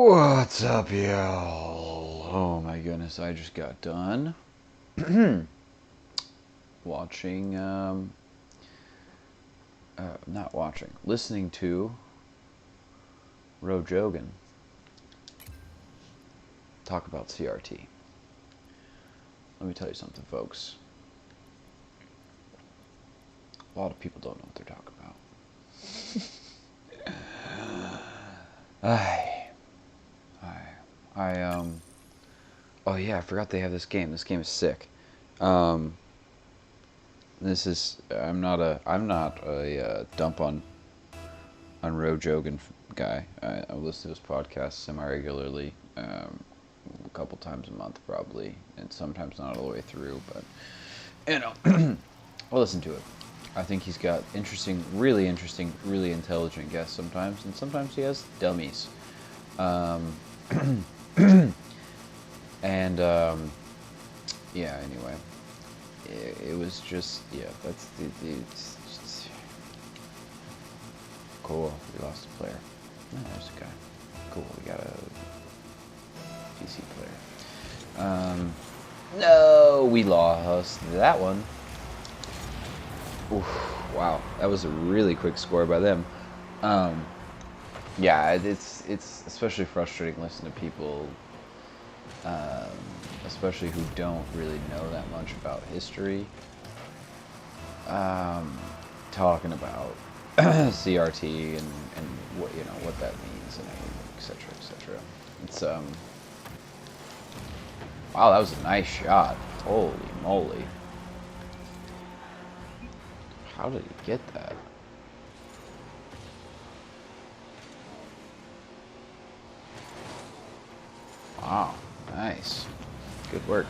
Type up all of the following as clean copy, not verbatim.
What's up, y'all? Oh my goodness, I just got done watching, not watching, listening to Jogan talk about CRT. Let me tell you something, folks. A lot of people don't know what they're talking about. Oh yeah, I forgot they have this game. This game is sick. This is, I'm not a dump on Jogan guy. I listen to his podcast semi-regularly, a couple times a month probably, and sometimes not all the way through, but, I'll listen to it. I think he's got really interesting, really intelligent guests sometimes, and sometimes he has dummies. And, yeah, anyway. It was just, yeah, that's it's just cool. We lost a player. No, there's a guy. Cool, we got a PC player. No, we lost that one. Oof, wow, that was a really quick score by them. Yeah, it's especially frustrating listening to people, especially who don't really know that much about history, talking about CRT and what what that means and etc. etc. It's wow, that was a nice shot. Holy moly! How did he get that? Wow, nice. Good work.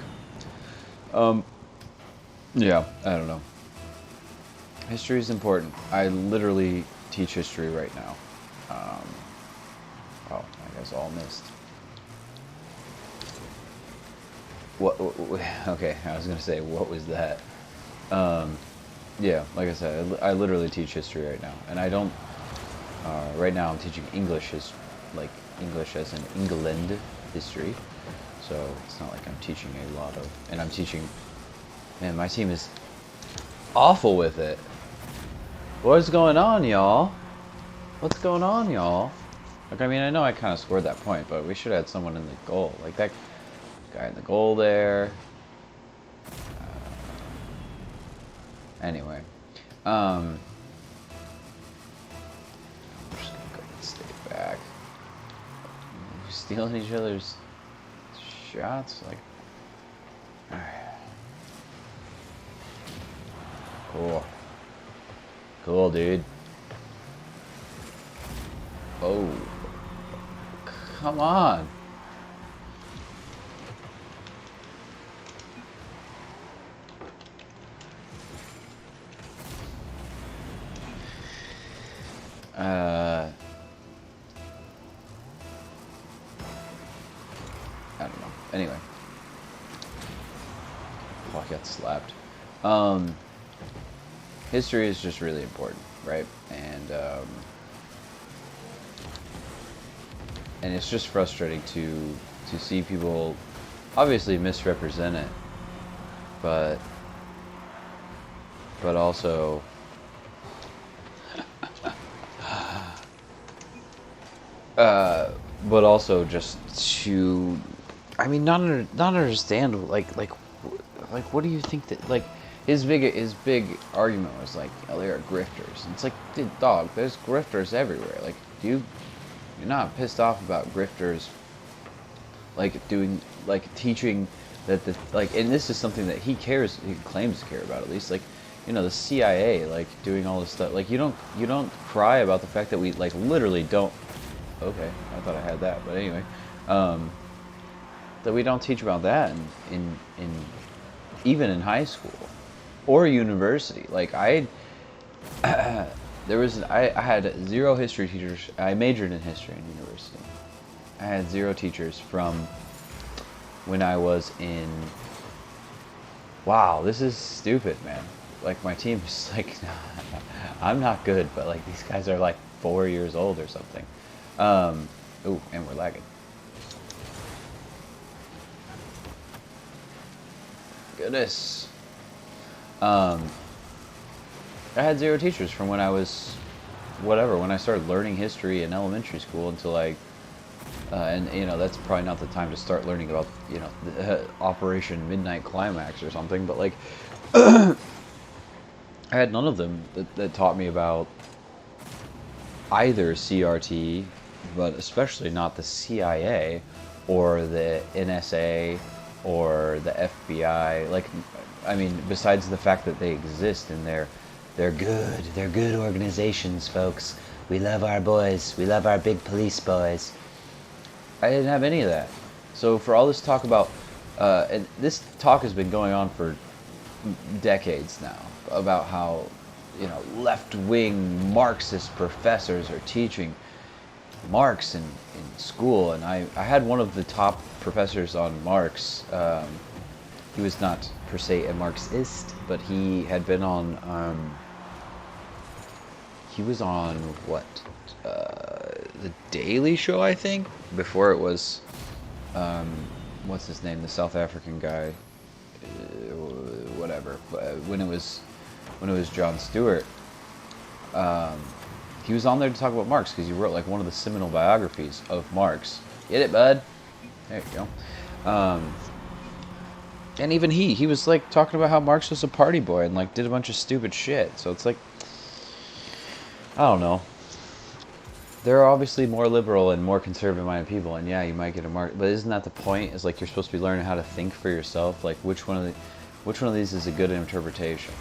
Yeah, I don't know. History is important. I literally teach history right now. Oh, I guess all missed. What? Okay, I was gonna say, what was that? Yeah, like I said, I literally teach history right now, and I don't. Right now, I'm teaching English English as in England history. So it's not like I'm teaching a lot of, and I'm teaching. Man, my team is awful with it. What's going on, y'all? What's going on, y'all? Like, I mean, I know I kind of scored that point, but we should have had someone in the goal, like that guy in the goal there. Anyway, I'm just gonna go and stay back. Stealing each other's shots, like. Cool. Cool, dude. Oh. Come on. I don't know. Anyway. Oh, I got slapped. History is just really important, right? And it's just frustrating to see people obviously misrepresent it, but also but also just to, I mean, not understand, like what do you think that, like, his big argument was like, oh, they are grifters. And it's like, dude, dog, there's grifters everywhere. Like, you're not pissed off about grifters, like teaching that and this is something that he claims to care about, at least, like, the CIA, like, doing all this stuff. Like, you don't cry about the fact that we, like, literally don't. Okay, I thought I had that, but anyway, that we don't teach about that in even in high school or university. Like, I had 0 history teachers. I majored in history in university. I had 0 teachers from when I was in. Wow, this is stupid, man. Like, my team is like, I'm not good, but like, these guys are like 4 years old or something. Ooh, and we're lagging. goodness. I had 0 teachers from when I was, whatever, when I started learning history in elementary school until and you know, that's probably not the time to start learning about, you know, Operation Midnight Climax or something, but like, I had none of them that taught me about either CRT, but especially not the CIA or the NSA or the FBI. Like, I mean, besides the fact that they exist and they're good organizations, folks. We love our boys. We love our big police boys. I didn't have any of that. So for all this talk about, and this talk has been going on for decades now, about how, you know, left-wing Marxist professors are teaching Marx in school. And I had one of the top professors on Marx. He was not per se a Marxist, but he had been on, he was on, what, The Daily Show, I think? Before it was, what's his name, the South African guy, whatever, when it was Jon Stewart. He was on there to talk about Marx, because he wrote, like, one of the seminal biographies of Marx. Get it, bud? There you go. And even he was, like, talking about how Marx was a party boy and, like, did a bunch of stupid shit. So it's like, I don't know. There are obviously more liberal and more conservative-minded people, and yeah, you might get a mark. But isn't that the point? Is like you're supposed to be learning how to think for yourself. Like which one of these is a good interpretation?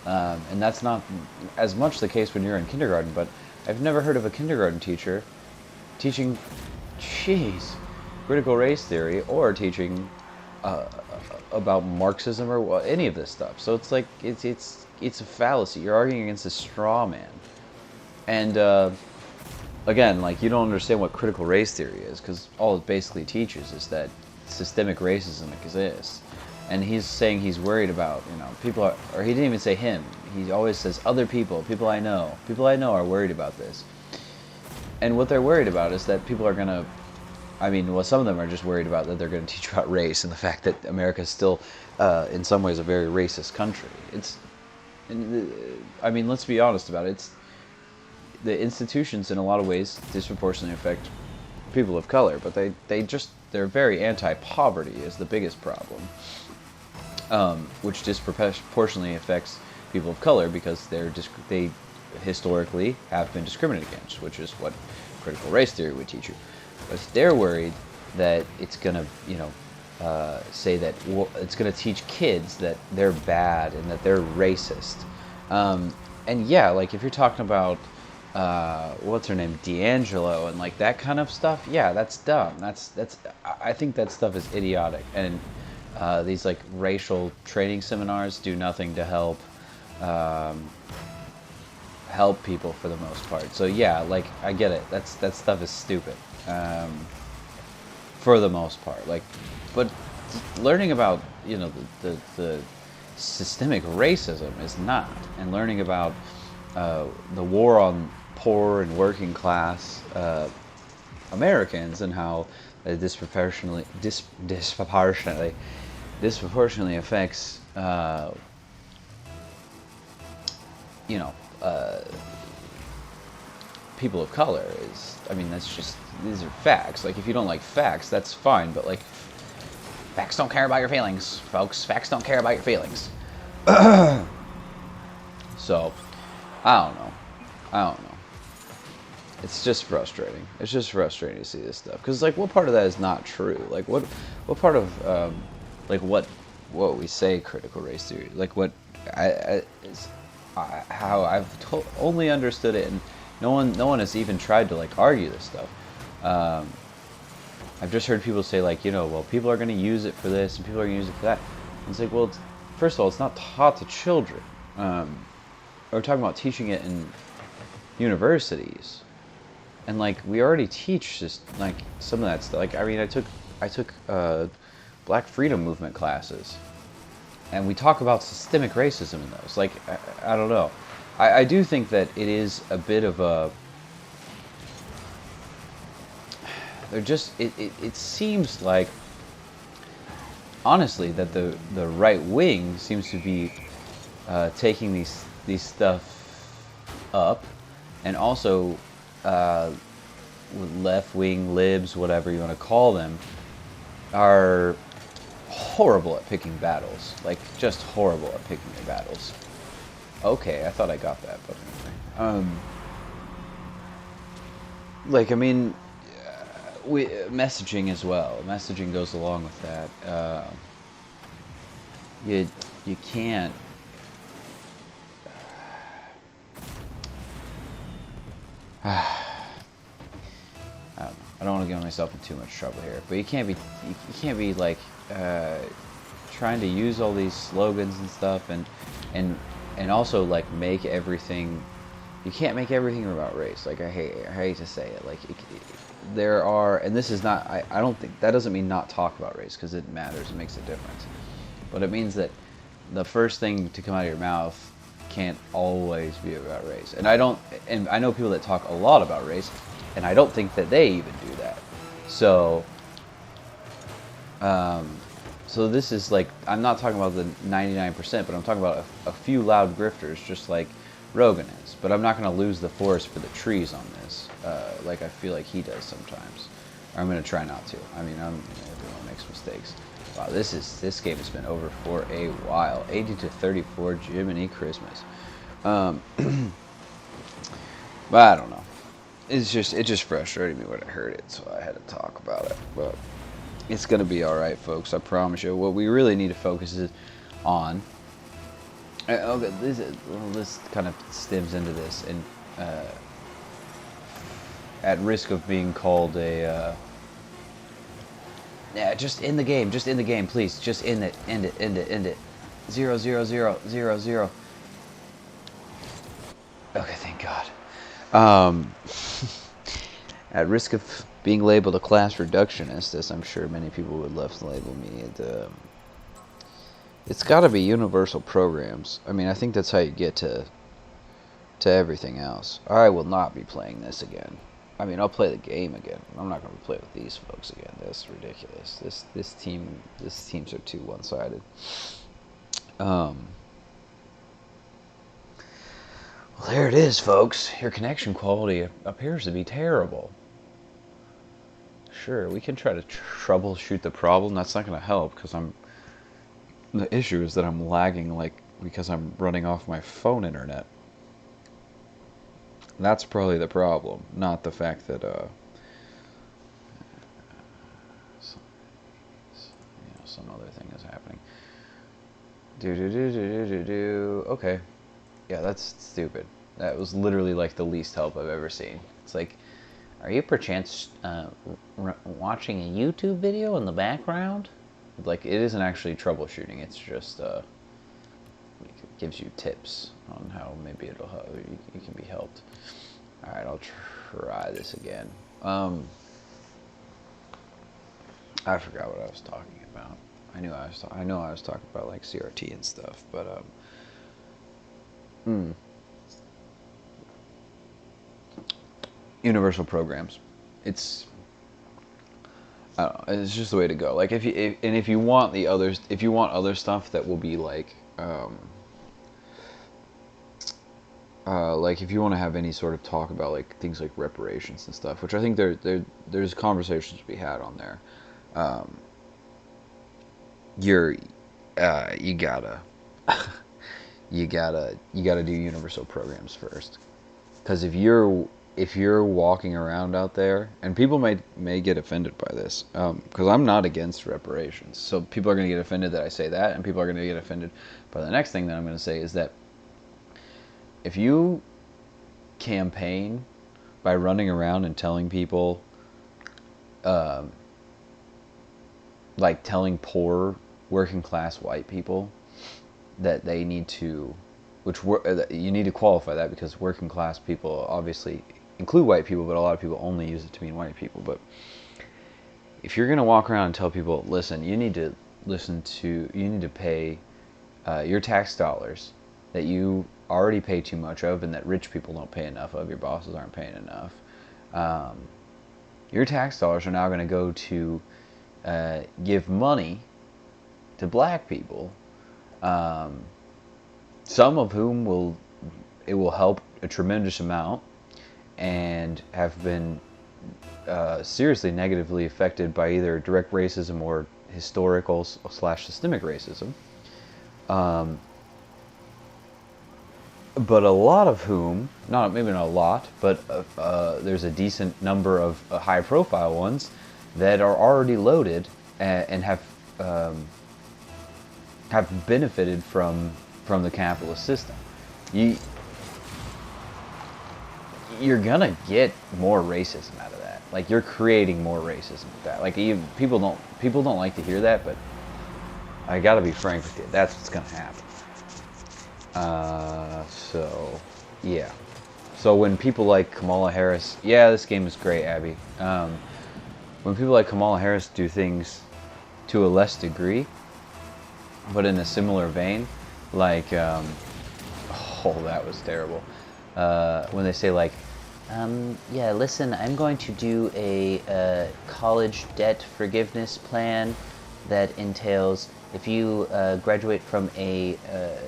And that's not as much the case when you're in kindergarten. But I've never heard of a kindergarten teacher teaching, critical race theory or teaching about Marxism or any of this stuff. So it's like it's a fallacy. You're arguing against a straw man. And again, like, you don't understand what critical race theory is, because all it basically teaches is that systemic racism exists. And he's saying he's worried about, you know, people are, or he didn't even say him. He always says other people, people I know are worried about this. And what they're worried about is that people are going to, I mean, well, some of them are just worried about that they're going to teach about race and the fact that America is still, in some ways, a very racist country. I mean, let's be honest about it. The institutions in a lot of ways disproportionately affect people of color, but they're very anti-poverty is the biggest problem, which disproportionately affects people of color because they historically have been discriminated against, which is what critical race theory would teach you. But they're worried that it's gonna, you know, say that it's gonna teach kids that they're bad and that they're racist, and yeah, like if you're talking about what's her name, D'Angelo, and like that kind of stuff, yeah, that's dumb. I think that stuff is idiotic, and these like racial training seminars do nothing to help people for the most part. So yeah, like I get it. That stuff is stupid for the most part. Like, but learning about, you know, the systemic racism is not, and learning about the war on poor and working class Americans and how it disproportionately affects you know, people of color is, I mean, that's just, these are facts. Like if you don't like facts, that's fine, but like facts don't care about your feelings, folks. Facts don't care about your feelings. So I don't know. It's just frustrating. It's just frustrating to see this stuff. Because, like, what part of that is not true? Like, what part of, like, what we say critical race theory? Like, what, how I've only understood it, and no one has even tried to, like, argue this stuff. I've just heard people say, like, you know, well, people are going to use it for this, and people are going to use it for that. And it's like, well, first of all, it's not taught to children. We're talking about teaching it in universities, and like we already teach just like some of that stuff. Like I mean, I took Black Freedom Movement classes, and we talk about systemic racism in those. Like I don't know, I do think that it is a bit of a. They're just it seems like honestly, that the right wing seems to be taking these stuff up, and also uh, left wing libs, whatever you want to call them, are horrible at picking battles. Like, just horrible at picking their battles. Okay, I thought I got that, but anyway. Like, I mean, messaging as well. Messaging goes along with that. You can't. I don't know. I don't want to get myself in too much trouble here, but you can't be like trying to use all these slogans and stuff, and also like make everything. You can't make everything about race. Like, I hate to say it. Like, there are, and this is not. I don't think that doesn't mean not talk about race, because it matters. It makes a difference. But it means that the first thing to come out of your mouth can't always be about race. And I know people that talk a lot about race, and I don't think that they even do that. So, so this is like, I'm not talking about the 99%, but I'm talking about a few loud grifters, just like Rogan is. But I'm not going to lose the forest for the trees on this, like I feel like he does sometimes. Or I'm going to try not to. I mean, everyone makes mistakes. Wow, this game has been over for a while. 80-34, Jiminy Christmas. But I don't know. It just frustrated me when I heard it, so I had to talk about it. But it's gonna be all right, folks. I promise you. What we really need to focus is on. Okay, this kind of stems into this, and at risk of being called a. Yeah, just in the game, please. Just end it. 0, 0, 0, 0, 0. Okay, thank God. At risk of being labeled a class reductionist, as I'm sure many people would love to label me, it's got to be universal programs. I mean, I think that's how you get to everything else. I will not be playing this again. I mean, I'll play the game again. I'm not going to play with these folks again. That's ridiculous. These teams are too one-sided. Well, there it is, folks. Your connection quality appears to be terrible. Sure, we can try to troubleshoot the problem. That's not going to help, because the issue is that I'm lagging, like, because I'm running off my phone internet. That's probably the problem, not the fact that some other thing is happening. Okay, yeah, that's stupid. That was literally like the least help I've ever seen. It's like, are you perchance watching a YouTube video in the background? Like, it isn't actually troubleshooting. It's just it gives you tips on how maybe it'll help. You can be helped. All right, I'll try this again. I forgot what I was talking about. I know I was talking about like CRT and stuff, but universal programs. It's I don't know, it's just the way to go. Like, if you want other stuff that will be like if you want to have any sort of talk about like things like reparations and stuff, which I think there's conversations to be had on there. You gotta you gotta do universal programs first, because if you're walking around out there, and people may get offended by this, because I'm not against reparations, so people are going to get offended that I say that, and people are going to get offended by the next thing that I'm going to say is that if you campaign by running around and telling people, like telling poor working class white people that they need to, you need to qualify that, because working class people obviously include white people, but a lot of people only use it to mean white people. But if you're going to walk around and tell people, listen, you need to pay your tax dollars that you already pay too much of, and that rich people don't pay enough of, your bosses aren't paying enough, your tax dollars are now going to go to give money to black people, some of whom it will help a tremendous amount and have been seriously negatively affected by either direct racism or historical / systemic racism. But a lot of whom, maybe not a lot, but there's a decent number of high-profile ones that are already loaded and have benefited from the capitalist system. You're gonna get more racism out of that. Like, you're creating more racism with that. Like, people don't like to hear that, but I gotta be frank with you. That's what's gonna happen. So yeah. So when people like Kamala Harris, yeah, this game is great, Abby. When people like Kamala Harris do things to a less degree, but in a similar vein, like, oh, that was terrible. When they say like, yeah, listen, I'm going to do a college debt forgiveness plan that entails if you graduate from a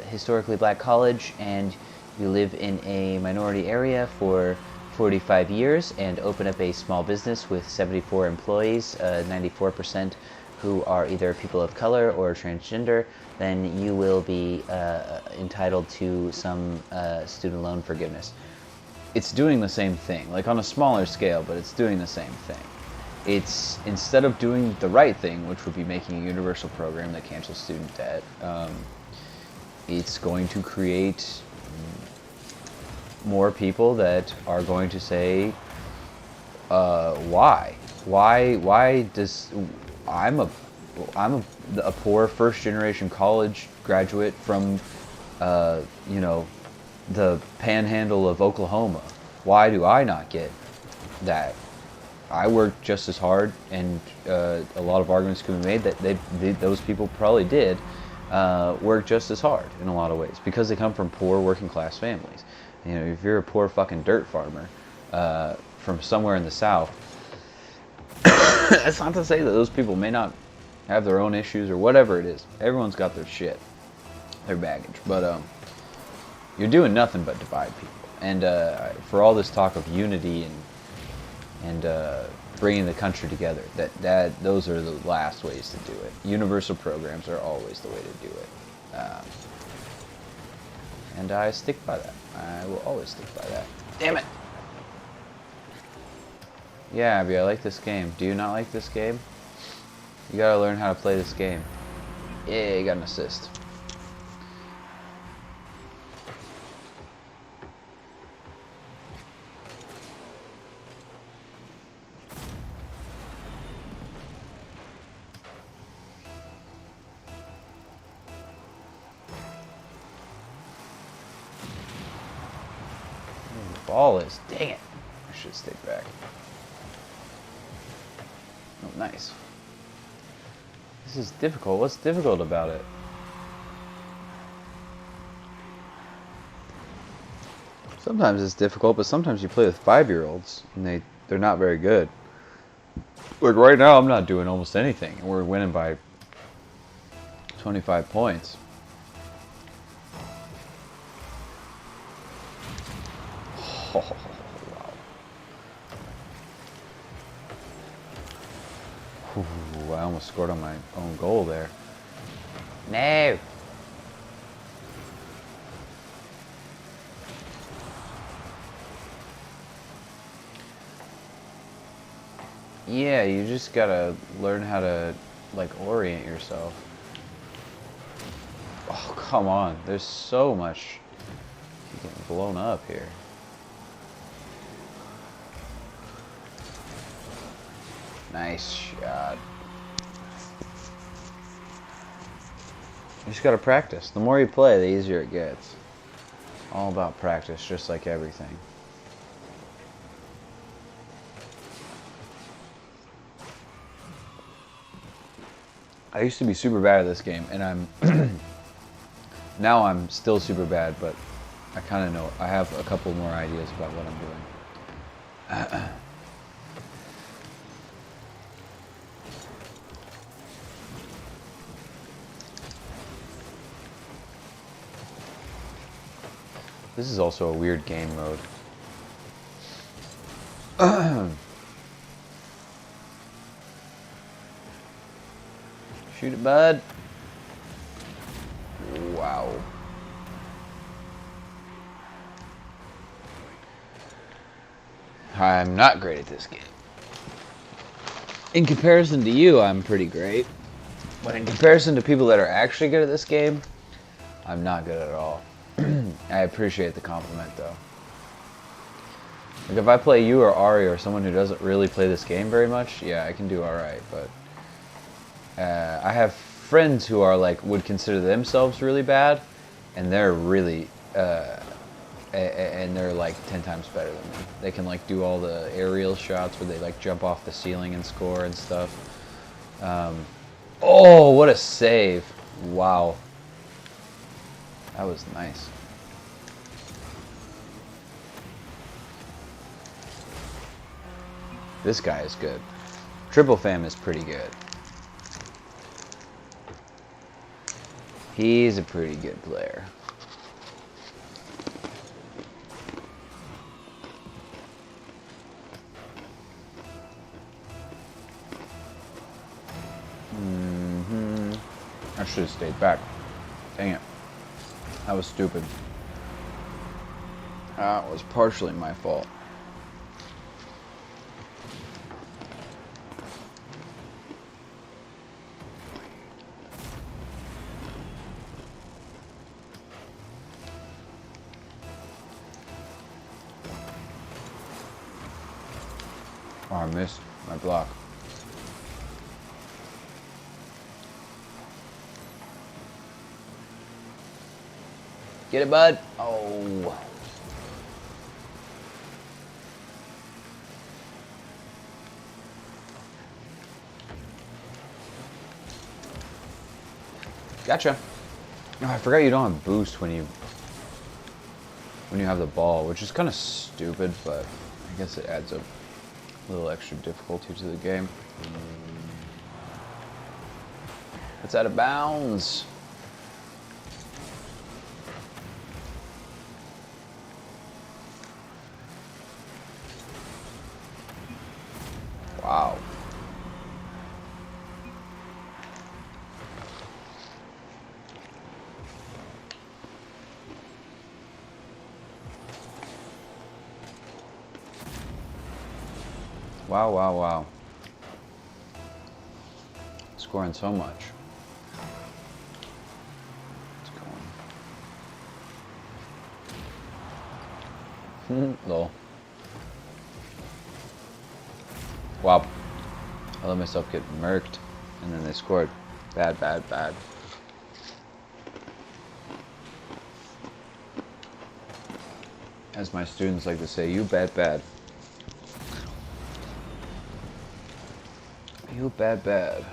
historically black college and you live in a minority area for 45 years and open up a small business with 74 employees, 94% who are either people of color or transgender, then you will be entitled to some student loan forgiveness. It's doing the same thing, like on a smaller scale, but it's doing the same thing. It's, instead of doing the right thing, which would be making a universal program that cancels student debt, it's going to create more people that are going to say, why? Why does, I'm a poor first generation college graduate from, the panhandle of Oklahoma. Why do I not get that? I worked just as hard, and a lot of arguments can be made that those people probably did work just as hard in a lot of ways because they come from poor working class families. You know, if you're a poor fucking dirt farmer from somewhere in the South, that's not to say that those people may not have their own issues or whatever it is. Everyone's got their shit, their baggage, but you're doing nothing but divide people. And for all this talk of unity and bringing the country together, those are the last ways to do it. Universal programs are always the way to do it. And I stick by that. I will always stick by that. Damn it! Yeah, Abby, I like this game. Do you not like this game? You gotta learn how to play this game. Yeah, you got an assist. Ball is. Dang it. I should stick back. Oh, nice. This is difficult. What's difficult about it? Sometimes it's difficult, but sometimes you play with 5-year-olds and they're not very good. Like right now, I'm not doing almost anything, and we're winning by 25 points. Oh, wow. Ooh, I almost scored on my own goal there. No! Yeah, you just gotta learn how to, like, orient yourself. Oh, come on. There's so much getting blown up here. Nice shot. You just gotta practice. The more you play, the easier it gets. All about practice, just like everything. I used to be super bad at this game, and I'm now I'm still super bad, but I kind of know. I have a couple more ideas about what I'm doing. This is also a weird game mode. Shoot it, bud. Wow. I'm not great at this game. In comparison to you, I'm pretty great. But in comparison to people that are actually good at this game, I'm not good at all. I appreciate the compliment, though. Like, if I play you or Ari or someone who doesn't really play this game very much, yeah, I can do alright, but... I have friends who are, like, would consider themselves really bad, and they're really, and they're, like, 10 times better than me. They can, like, do all the aerial shots where they, like, jump off the ceiling and score and stuff. Oh, what a save. Wow. That was nice. This guy is good. Triple Fam is pretty good. He's a pretty good player. I should have stayed back. Dang it. That was stupid. That was partially my fault. Oh, I missed my block. Get it, bud. Oh. Gotcha. Oh, I forgot you don't have boost when you have the ball, which is kind of stupid, but I guess it adds a little extra difficulty to the game. It's out of bounds. Wow. Wow, wow, wow. Scoring so much. It's going. Lol. Wow. I let myself get murked, and then they scored. Bad, bad, bad. As my students like to say, you bad, bad. You bad, bad.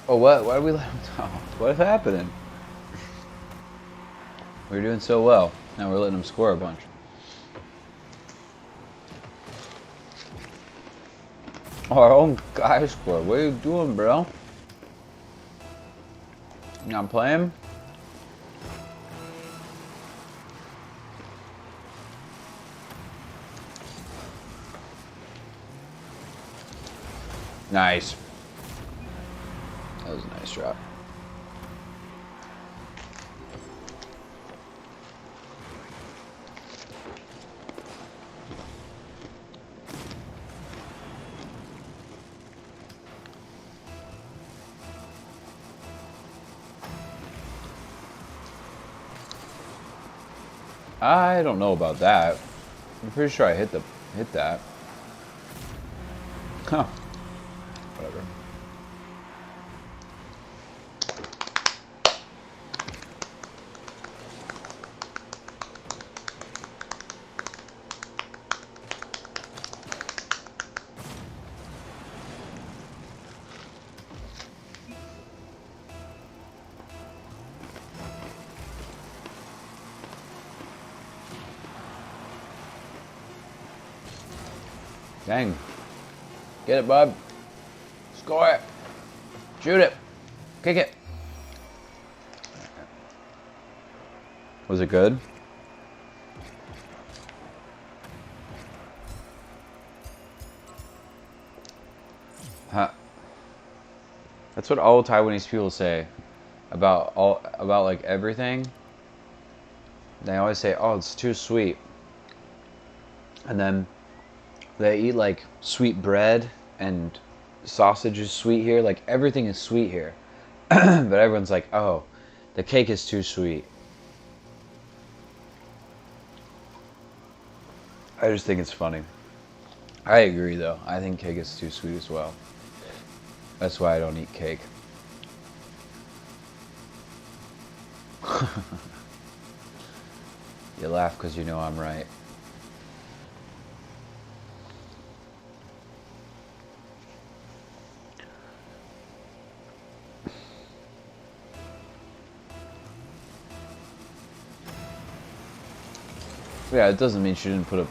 Oh, what? Why did we let him talk? What is happening? We were doing so well. Now we're letting him score a bunch. Our own guy scored. What are you doing, bro? You not playing? Nice. That was a nice shot. I don't know about that. I'm pretty sure I hit that. Huh. Whatever. Dang. Get it, bud. Score it. Shoot it. Kick it. Was it good? Huh. That's what all Taiwanese people say about like everything. They always say, "Oh, it's too sweet," and then they eat like sweet bread and sausage is sweet here. Like everything is sweet here, but everyone's like, "Oh, the cake is too sweet." I just think it's funny. I agree, though. I think cake is too sweet as well. That's why I don't eat cake. You laugh because you know I'm right. Yeah, it doesn't mean she didn't put a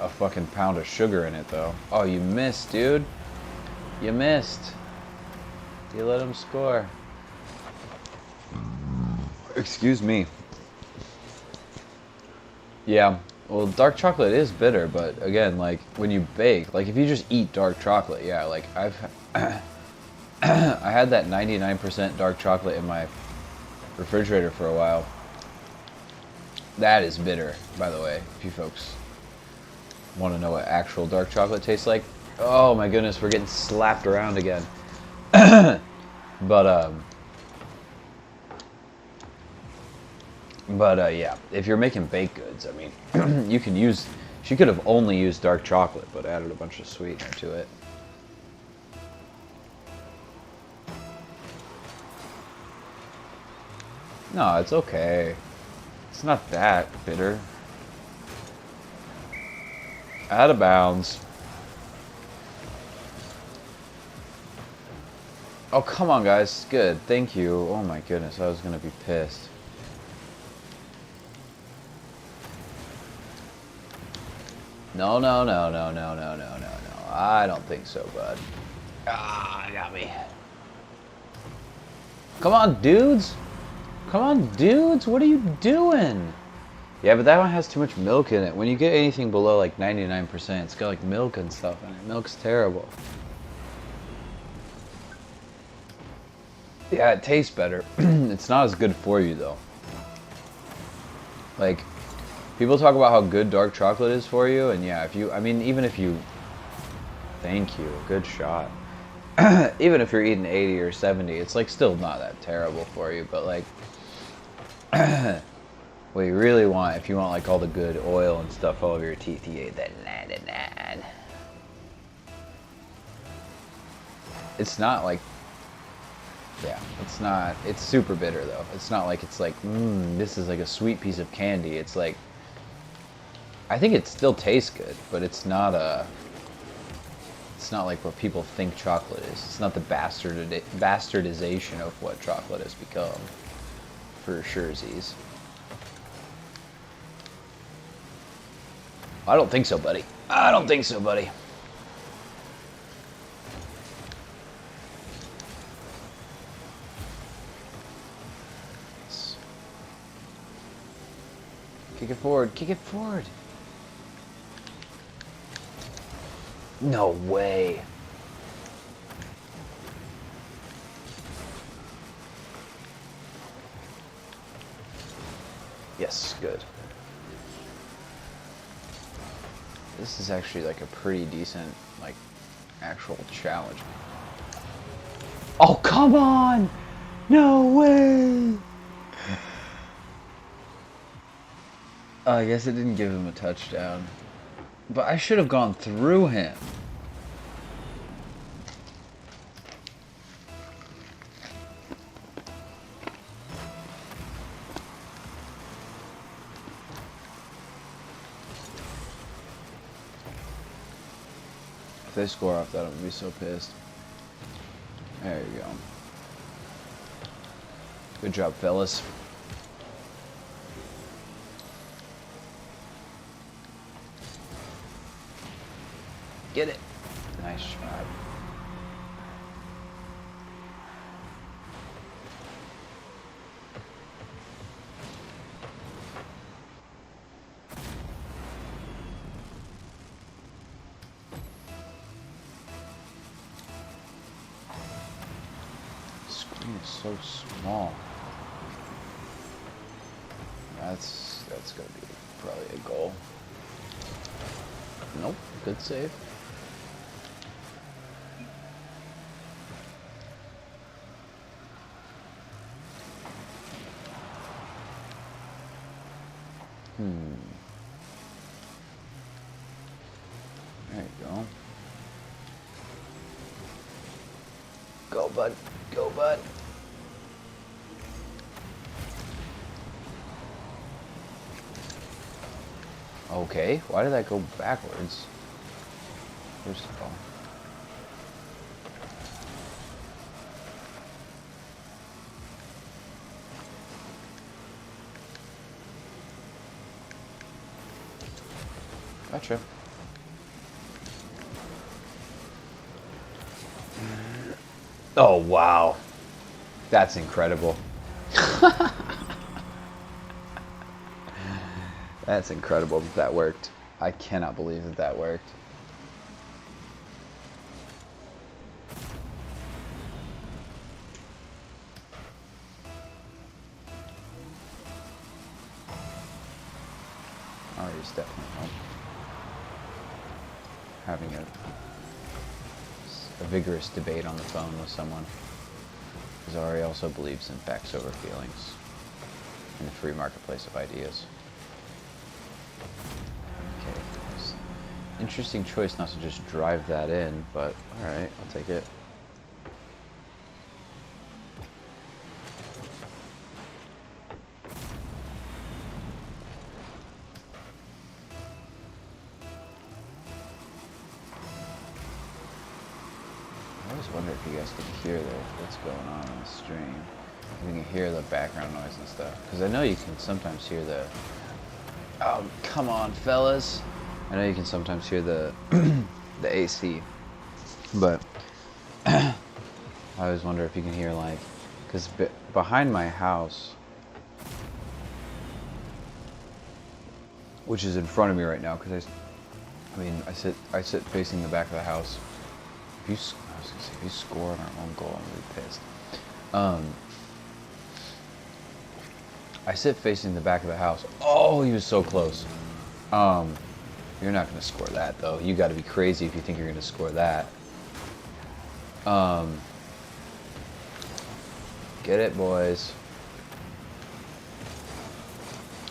fucking pound of sugar in it, though. Oh, you missed, dude. You missed. You let him score. Excuse me. Yeah, well, dark chocolate is bitter, but again, like, when you bake, like, if you just eat dark chocolate, yeah, like, I had that 99% dark chocolate in my refrigerator for a while. That is bitter, by the way, if you folks want to know what actual dark chocolate tastes like. Oh my goodness, we're getting slapped around again. But yeah, if you're making baked goods, I mean, you can use, she could have only used dark chocolate, but added a bunch of sweetener to it. No, it's okay. It's not that bitter. Out of bounds. Oh, come on, guys. Good. Thank you. Oh, my goodness. I was going to be pissed. No, no, no, no, no, no, no, no, no. I don't think so, bud. Ah, got me. Come on, dudes. Come on, dudes. What are you doing? Yeah, but that one has too much milk in it. When you get anything below like 99%, it's got like milk and stuff in it. Milk's terrible. Yeah, it tastes better. It's not as good for you, though. Like, people talk about how good dark chocolate is for you, and yeah, if you, I mean, even if you, thank you, good shot. Even if you're eating 80 or 70, it's like still not that terrible for you, but like, what you really want, if you want like all the good oil and stuff all over your teeth, you eat that 99. It's not like, yeah, it's not, it's super bitter though. It's not like, it's like, this is like a sweet piece of candy. It's like, I think it still tastes good, but it's not like what people think chocolate is. It's not the bastardization of what chocolate has become, for surezies. I don't think so, buddy. I don't think so, buddy. Kick it forward. Kick it forward. No way. Yes, good. This is actually like a pretty decent, like, actual challenge. Oh, come on! No way! I guess it didn't give him a touchdown. But I should have gone through him. If they score off that, I'm gonna be so pissed. There you go. Good job, fellas. Get it. Nice shot. so small. That's gonna be probably a goal. Nope, good save. There you go. Go, bud. Go, bud. Okay, why did that go backwards? First of all. Gotcha. Oh, wow. That's incredible. That's incredible that that worked. I cannot believe that that worked. Ari's definitely home. Having a vigorous debate on the phone with someone. Because Ari also believes in facts over feelings in the free marketplace of ideas. Okay. Interesting choice not to just drive that in, but alright, I'll take it. I always wonder if you guys can hear what's going on the stream. You can hear the background noise and stuff. Because I know you can sometimes hear the... Oh, come on, fellas. I know you can sometimes hear the the AC. But I always wonder if you can hear, like... Because behind my house, which is in front of me right now, because I sit facing the back of the house. If you score on our own goal, I'm really pissed. I sit facing the back of the house. Oh, he was so close. You're not gonna score that though. You got to be crazy if you think you're gonna score that. Get it, boys.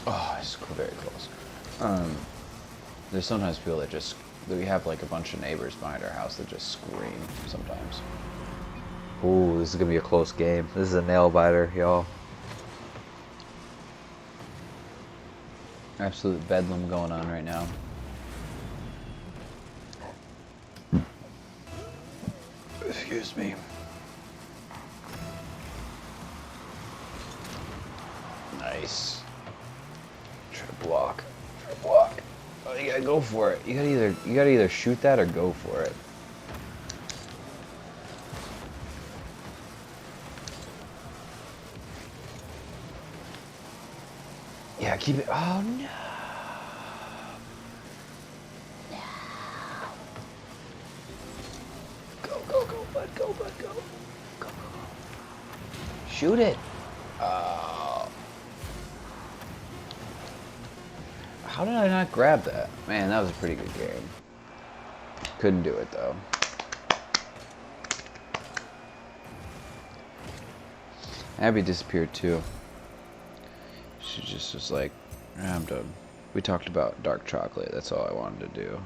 Oh, I scored very close. There's sometimes people that we have like a bunch of neighbors behind our house that just scream sometimes. Ooh, this is gonna be a close game. This is a nail biter, y'all. Absolute bedlam going on right now. Excuse me. Nice. Try to block. Try to block. Oh, you gotta go for it. You gotta either shoot that or go for it. Yeah, keep it. Oh no. No. Go, bud, go, bud, go. Go. Shoot it. How did I not grab that? Man, that was a pretty good game. Couldn't do it though. Abby disappeared too. She just was like, I'm done. We talked about dark chocolate. That's all I wanted to do.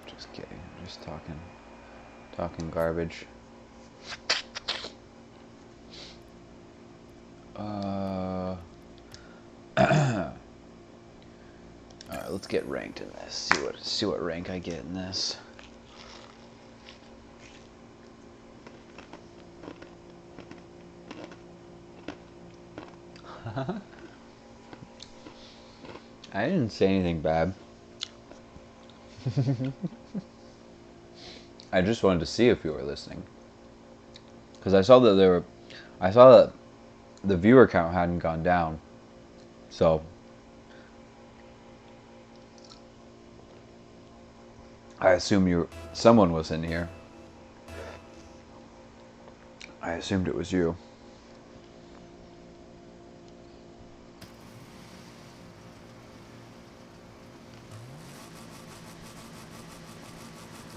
Just kidding. I'm just talking garbage. Alright, let's get ranked in this. See what rank I get in this. I didn't say anything bad. I just wanted to see if you were listening. Because I saw that I saw that the viewer count hadn't gone down, so I assume someone was in here. I assumed it was you.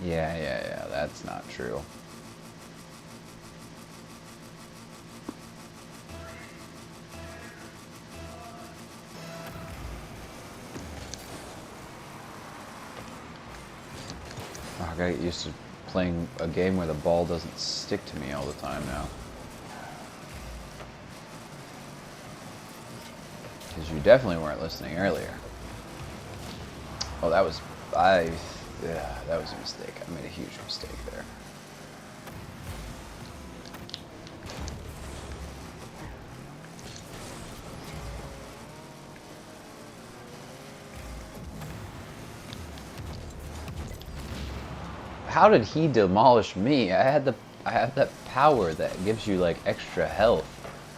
Yeah, that's not true. Oh, I gotta get used to playing a game where the ball doesn't stick to me all the time now. Because you definitely weren't listening earlier. Oh, that was... Yeah, that was a mistake. I made a huge mistake there. How did he demolish me? I have that power that gives you like extra health,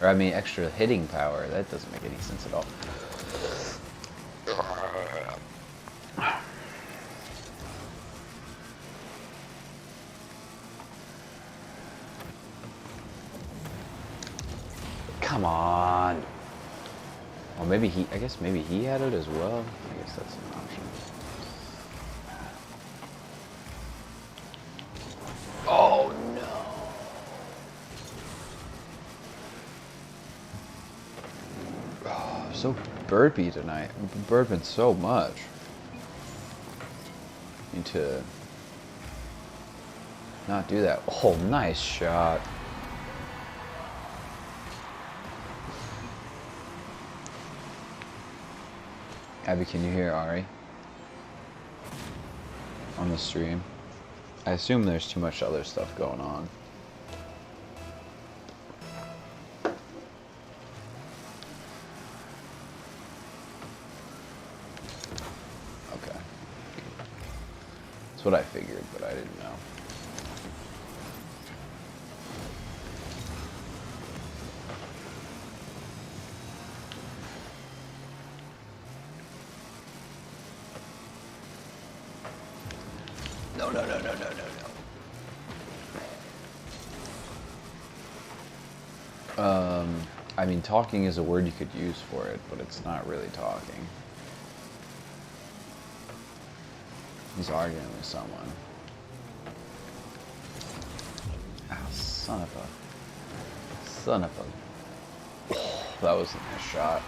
or I mean extra hitting power. That doesn't make any sense at all. Come on. Well, maybe I guess maybe he had it as well. I guess that's an option. Oh no. Oh, I'm so burpy tonight. I'm burping so much. Need to not do that. Oh, nice shot. Abby, can you hear Ari on the stream? I assume there's too much other stuff going on. Okay. That's what I figured, but I didn't know. No. I mean, talking is a word you could use for it, but it's not really talking. He's arguing with someone. Ah, son of a... Oh, that was a nice shot.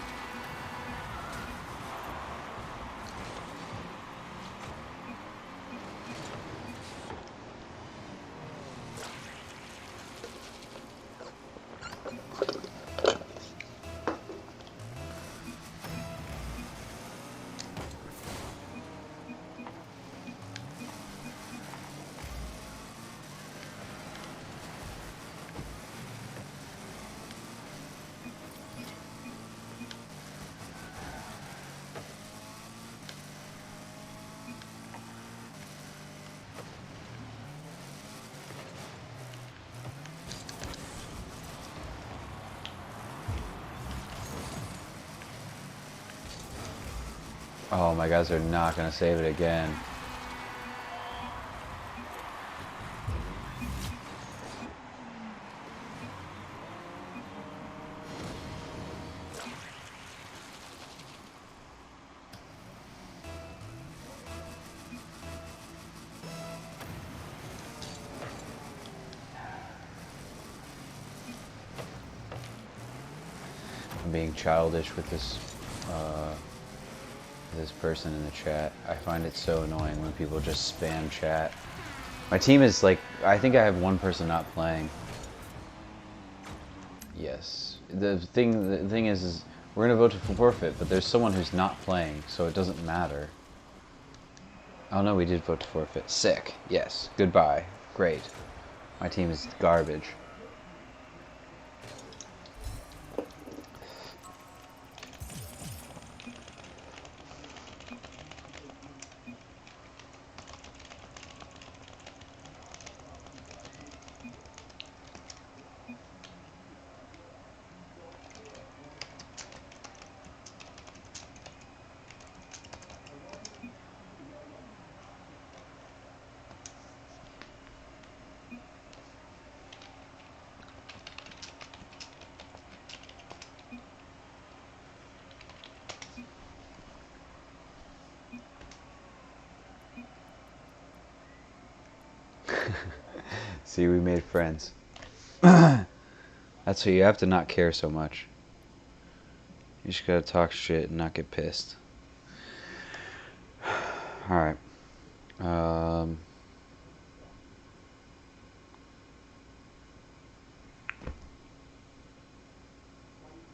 Oh, my guys are not going to save it again. I'm being childish with this person in the chat. I find it so annoying when people just spam chat. My team is like, I think I have one person not playing. Yes. The thing is we're gonna vote to forfeit, but there's someone who's not playing, so it doesn't matter. Oh no, we did vote to forfeit. Sick. Yes. Goodbye. Great. My team is garbage. See, we made friends. That's what you have to not care so much. You just gotta talk shit and not get pissed. Alright. Um,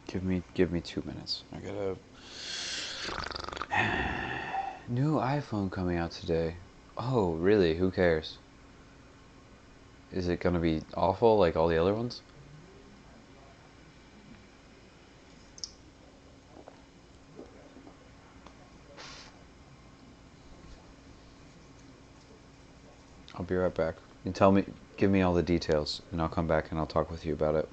give me 2 minutes. I gotta. New iPhone coming out today. Oh, really? Who cares? Is it gonna be awful like all the other ones? I'll be right back. And give me all the details, and I'll come back and I'll talk with you about it.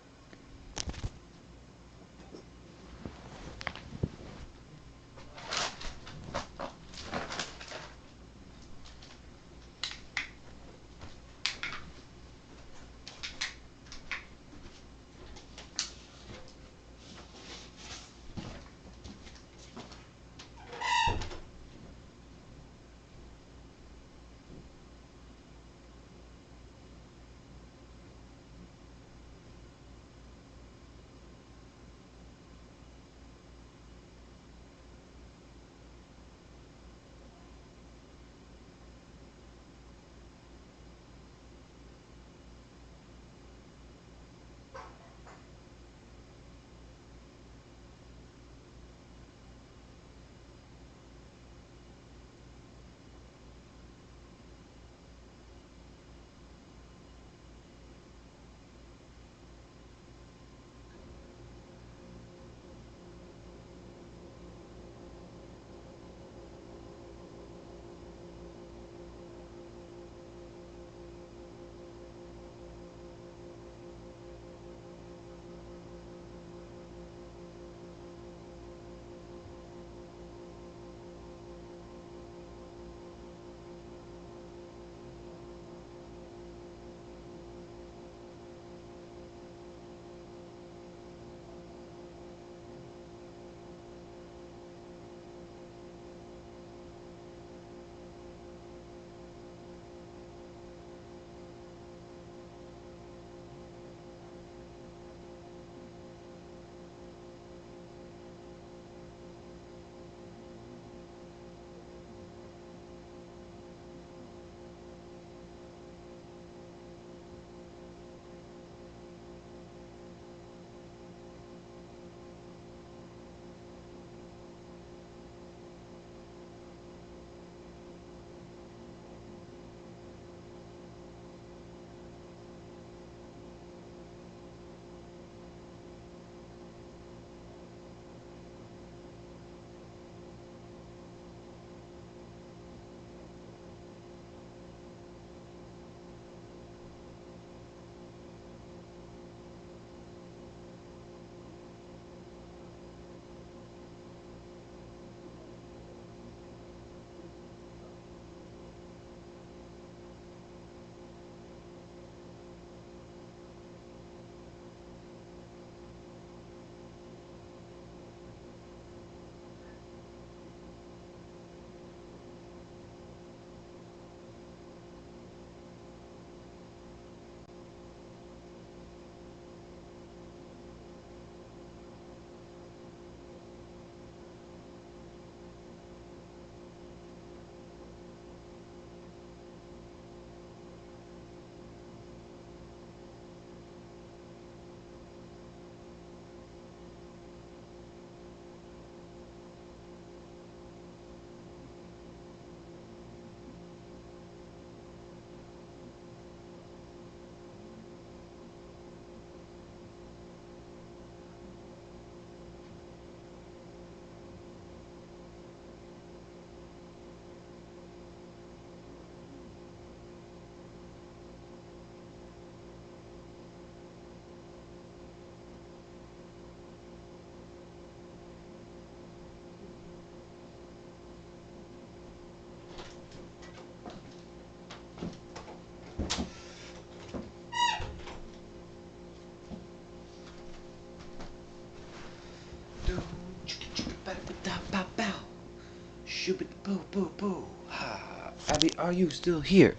Abby, are you still here?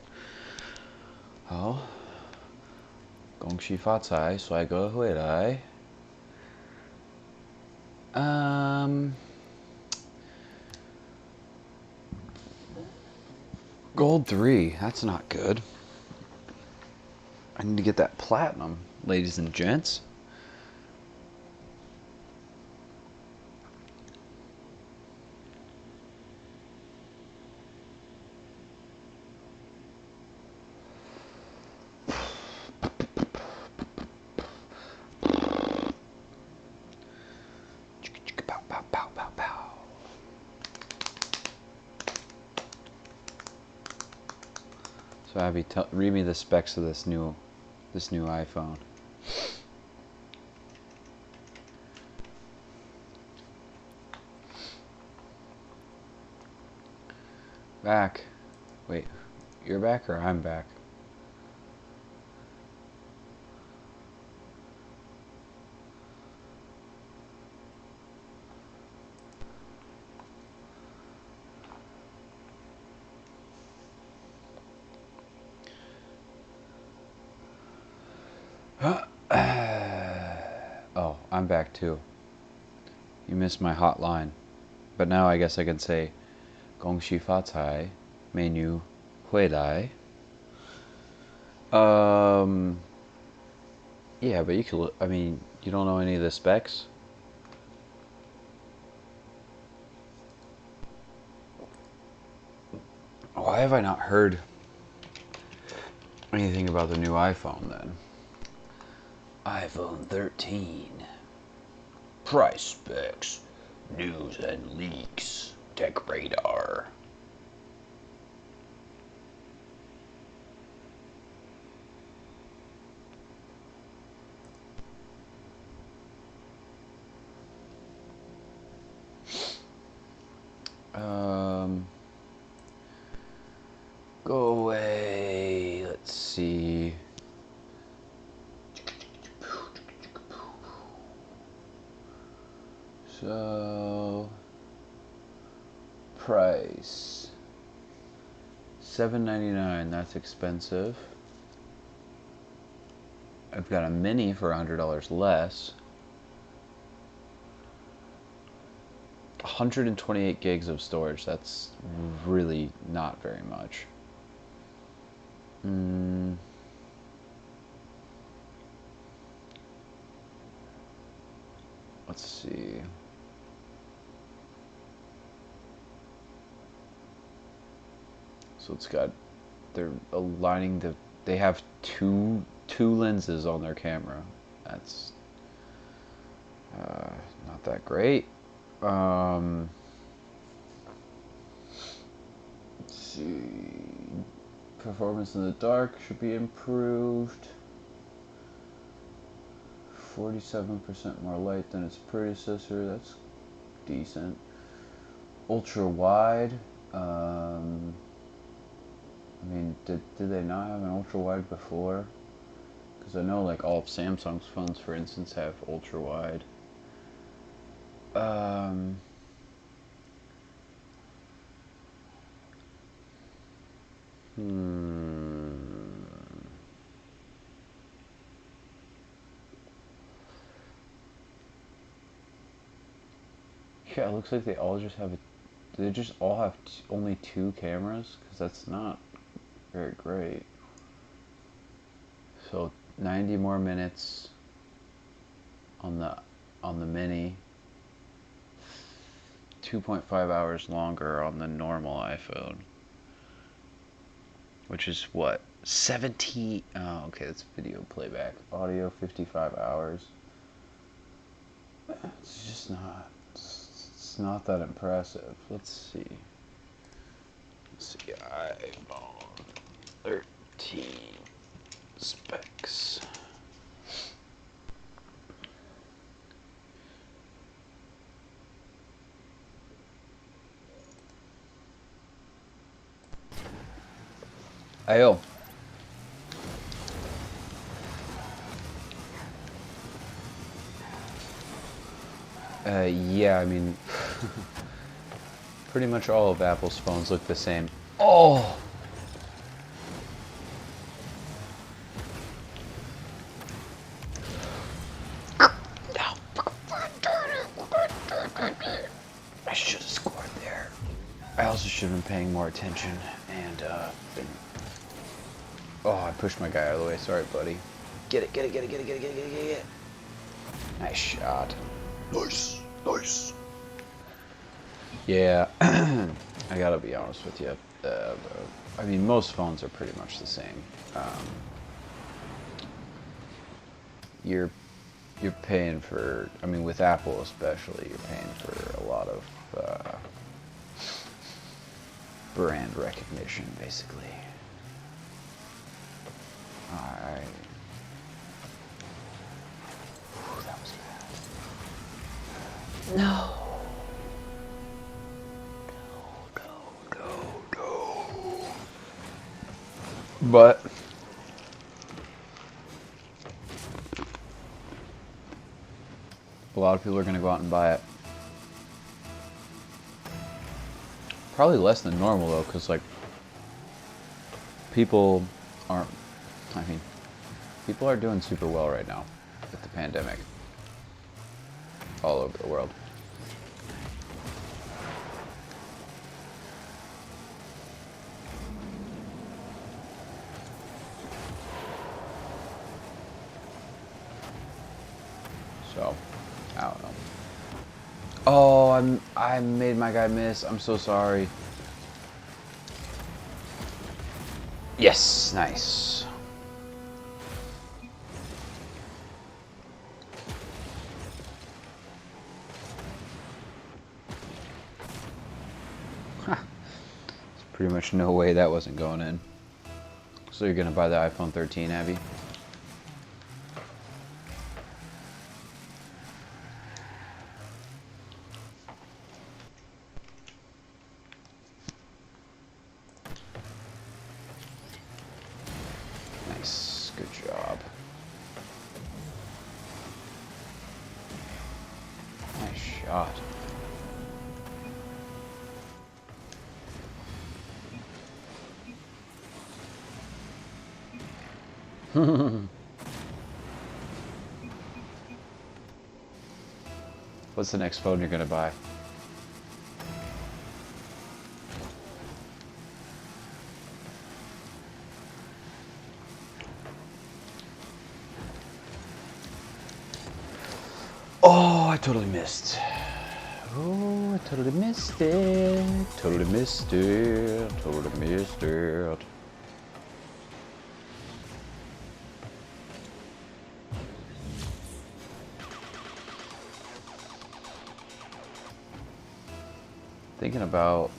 Oh, 恭喜发财，帅哥回来。Gold 3. That's not good. I need to get that platinum, ladies and gents. So Abby, read me the specs of this new iPhone. Back. Wait, you're back or I'm back? Oh, I'm back too. You missed my hotline. But now I guess I can say 恭喜发财, menu 回来. Yeah, but you could, I mean, you don't know any of the specs? Why have I not heard anything about the new iPhone then? iPhone 13. Price specs. News and leaks. Tech radar. Go away. Let's see. So, price $7.99. That's expensive. I've got a mini for $100 less. 128 gigs of storage. That's really not very much. Let's see. So it's got, they're aligning they have two lenses on their camera. That's not that great. Let's see. Performance in the dark should be improved. 47% more light than its predecessor. That's decent. Ultra wide. I mean, did they not have an ultra wide before? Because I know like all of Samsung's phones, for instance, have ultra wide. Yeah, it looks like they all just have they just all have only 2 cameras, because that's not very great. So 90 more minutes on the mini, 2.5 hours longer on the normal iPhone, which is what, 17. Oh, okay, that's video playback. Audio 55 hours. It's just not. It's not that impressive. Let's see. iPhone 13 specs. Ayo. Yeah, I mean, pretty much all of Apple's phones look the same. Oh! I also should have been paying more attention and been... Oh, I pushed my guy out of the way. Sorry, buddy. Get it, get it, get it, get it, get it, get it, get it, get it. Nice shot. Nice, nice. Yeah, I gotta be honest with you. I mean, most phones are pretty much the same. You're paying for, I mean, with Apple especially, you're paying for a lot of brand recognition, basically. Alright. That was bad. No. No. But a lot of people are going to go out and buy it. Probably less than normal though, because like people aren't, I mean, people are doing super well right now with the pandemic all over the world. So, I don't know. Oh, I made my guy miss. I'm so sorry. Yes, nice. Huh. There's pretty much no way that wasn't going in. So you're gonna buy the iPhone 13, Abby? Nice, good job. Nice shot. What's the next phone you're gonna buy? Oh, I totally missed. Oh, I totally missed it. Totally missed it. Totally missed it. Thinking about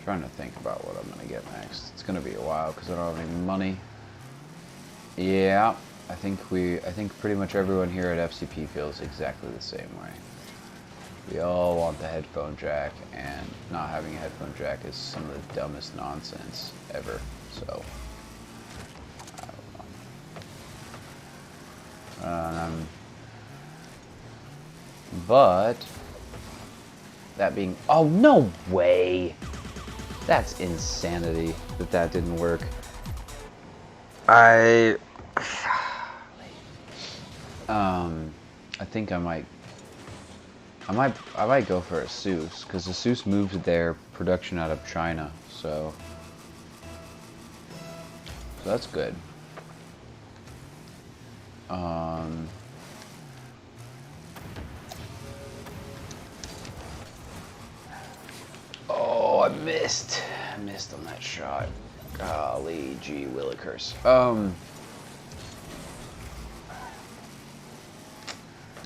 trying to think about what I'm gonna get next. It's gonna be a while because I don't have any money. Yeah, I think pretty much everyone here at FCP feels exactly the same way. We all want the headphone jack, and not having a headphone jack is some of the dumbest nonsense ever. So I don't know. But that being, oh no way, that's insanity that didn't work. I think I might go for a Asus, because Asus moved their production out of China, so that's good. Oh, I missed on that shot. Golly gee willikers.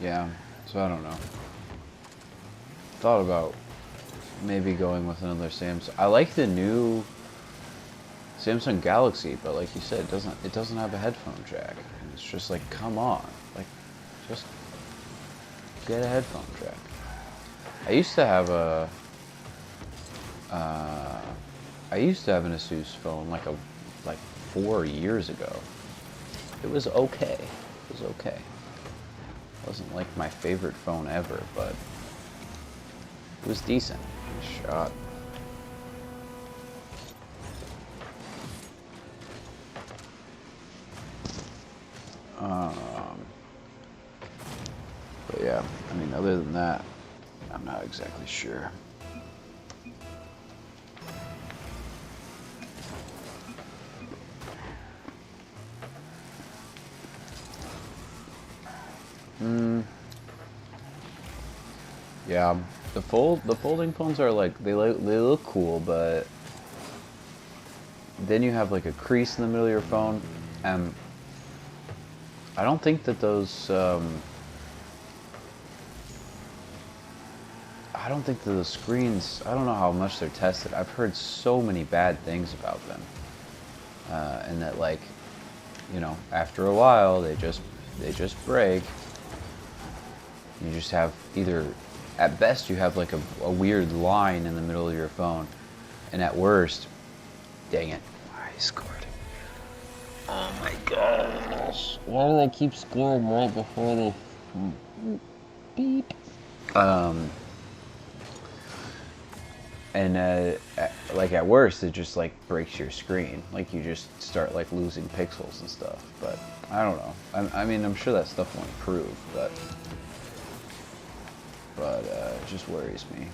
Yeah, so I don't know. Thought about maybe going with another Samsung. I like the new Samsung Galaxy, but like you said, it doesn't have a headphone jack. And it's just like, come on, like, just get a headphone jack. I used to have an Asus phone like 4 years ago. It was okay. It was okay. It wasn't like my favorite phone ever, but it was decent. Nice shot. But yeah, I mean, other than that, I'm not exactly sure. Yeah, the folding phones are like they look cool, but then you have like a crease in the middle of your phone, and I don't think that those I don't think that the screens, I don't know how much they're tested. I've heard so many bad things about them, and that like, you know, after a while they just break. You just have either, at best you have like a weird line in the middle of your phone, and at worst, dang it, I scored. Oh my gosh. Why do they keep scoring right before they beep? And like at worst, it just like breaks your screen. Like you just start like losing pixels and stuff. But I don't know. I mean, I'm sure that stuff won't improve, but it just worries me.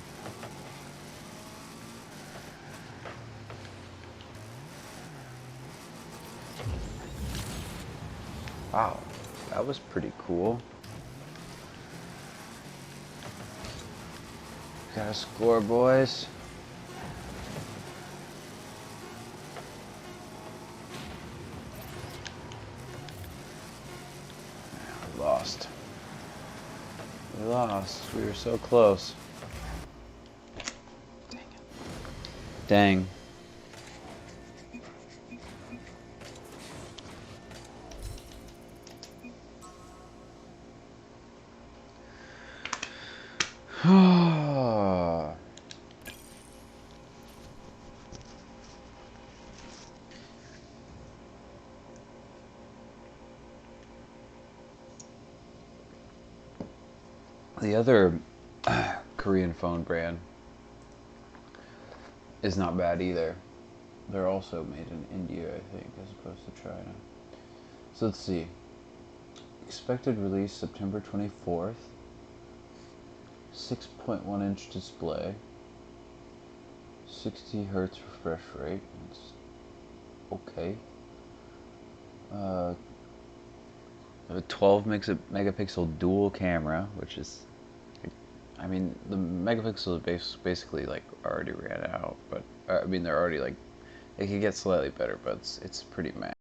Wow, that was pretty cool. Got a score, boys. We lost. We lost. We were so close. Dang it. Dang. The other Korean phone brand is not bad either. They're also made in India, I think, as opposed to China. So let's see. Expected release September 24th. 6.1 inch display. 60 hertz refresh rate. It's okay. A 12 megapixel dual camera, which is, I mean, the megapixel is basically like already ran out, but I mean they're already like, it could get slightly better, but it's pretty